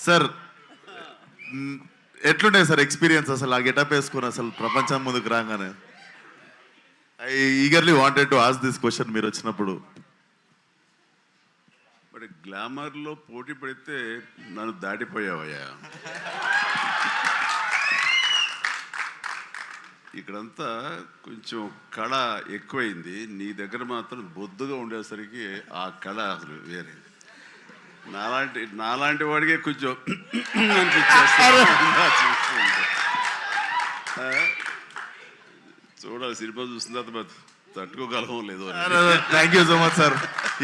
Sir ఎట్లుండే sir experience అసలు ఆ గెటప్ వేసుకుని అసలు ప్రపంచం ముందుకు రాగానే? I eagerly wanted to ask this question మీరు వచ్చినప్పుడు. బట్ గ్లామర్లో పోటీ పడితే నన్ను దాటిపోయావయ్యా. ఇక్కడంతా కొంచెం కళ ఎక్కువైంది, నీ దగ్గర మాత్రం బొద్దుగా ఉండేసరికి ఆ కళ అసలు వేరే. నాలాంటి వాడికే కొంచెం అనిపించేస్తారు. చూడాలి, సినిమా చూసిన తర్వాత తట్టుకోగలమో లేదో. Thank you so much sir,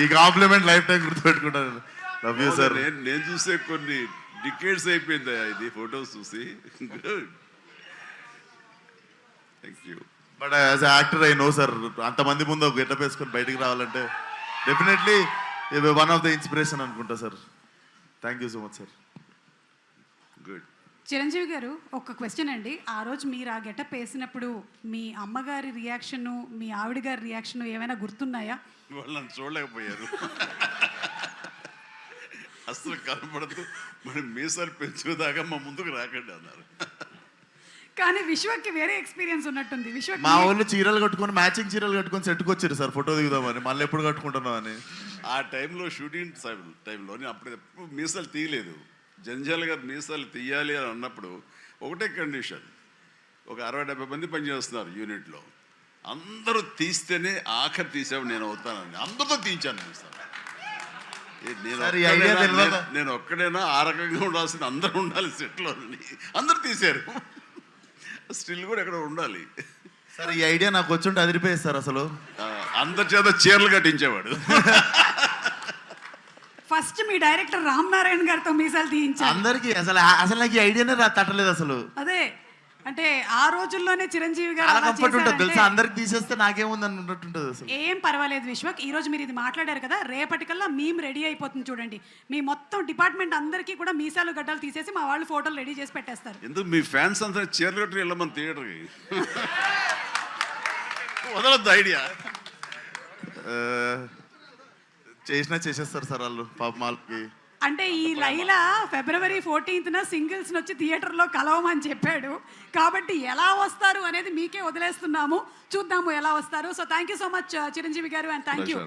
ఈ కాంప్లిమెంట్ లైఫ్ టైం గుర్తుపెట్టుకుంటాను. Love you sir. నేను చూసే కొన్ని డికేట్స్ అయిపోయింది ఇది ఫొటోస్ చూసి. Thank you. But as actor I know sir, అంతమంది ముందు ఒక గెటప్ వేసుకొని బయటికి రావాలంటే definitely one of the inspiration అనుకుంటా సార్. Thank you so much sir. Good. Chiranjeevi garu, ఒక క్వశ్చన్ అండి. ఆ రోజు మీరు ఆ గెటప్ వేసినప్పుడు మీ అమ్మగారి రియాక్షను, మీ ఆవిడ గారి రియాక్షను ఏమైనా గుర్తున్నాయా? వాళ్ళు నన్ను చూడలేకపోయారు. అసలు కనపడదు, మరి మీసాలు పెంచుదాకా మా ముందుకు రాకండి అన్నారు. కానీ విశ్వకి వేరే ఎక్స్పీరియన్స్ ఉన్నట్టుంది. మా వాళ్ళు చీరలు కట్టుకొని మ్యాచింగ్ చీరలు కట్టుకొని సెట్కి వచ్చారు సార్ ఫోటో దిగుదామని. మళ్ళీ ఎప్పుడు కట్టుకుంటున్నాం అని. ఆ టైంలో షూటింగ్ టైంలో నేను అప్పుడు ఎప్పుడు మీసాలు తీయలేదు. జంజాల్ గారు మీసాలు తీయాలి అని అన్నప్పుడు ఒకటే కండిషన్, ఒక 60-70 మంది పనిచేస్తున్నారు యూనిట్లో, అందరూ తీస్తేనే ఆఖరి తీసావు నేను అవుతానని అందరితో తీయించాను మీసాలు. నేను ఒక్కడైనా ఆ రకంగా ఉండాల్సిన అందరూ ఉండాలి సెట్లో, అందరూ తీశారు. స్టిల్ కూడా ఎక్కడ ఉండాలి సార్. ఈ ఐడియా నాకు వచ్చుంటే అదిరిపోయేది సార్. అసలు అందరి చేత చీరలు కట్టించేవాడు. ఫస్ట్ మీ డైరెక్టర్ రామ్ నారాయణ గారితో మీసాలు తీయించారు అందరికి. అసలు నాకు ఈ ఐడియానే తట్టలేదు అసలు. అదే అంటే ఆ రోజుల్లోనే చిరంజీవి గారు చాలా కంఫర్ట్ ఉంటుంది తెలుసా. అందరికి తీసేస్తే నాకేముంది అన్నట్టుంటుంది అసలు. ఏం పర్వాలేదు విశ్వక్, ఈ రోజు మీరు ఇది మాట్లాడారు కదా, రేపటికల్లా మేము రెడీ అయిపోతుంది చూడండి. మీ మొత్తం డిపార్ట్మెంట్ అందరికీ కూడా మీసాలు గడ్డలు తీసేసి మా వాళ్ళు ఫోటోలు రెడీ చేసి పెట్టేస్తారు. ఎందుకు మీ ఫ్యాన్స్ అంతా చీరలు కట్టి వెళ్ళమని థియేటర్కి వదలద్దు ఐడియా. చేసేస్తారు సార్ వాళ్ళు పాప మాల్కి. అంటే ఈ లైలా February 14th సింగిల్స్ వచ్చి థియేటర్లో కలవమని చెప్పాడు. కాబట్టి ఎలా వస్తారు అనేది మీకే వదిలేస్తున్నాము, చూద్దాము ఎలా వస్తారు. So thank you so much Chiranjeevi గారు, అండ్ థ్యాంక్ యూ.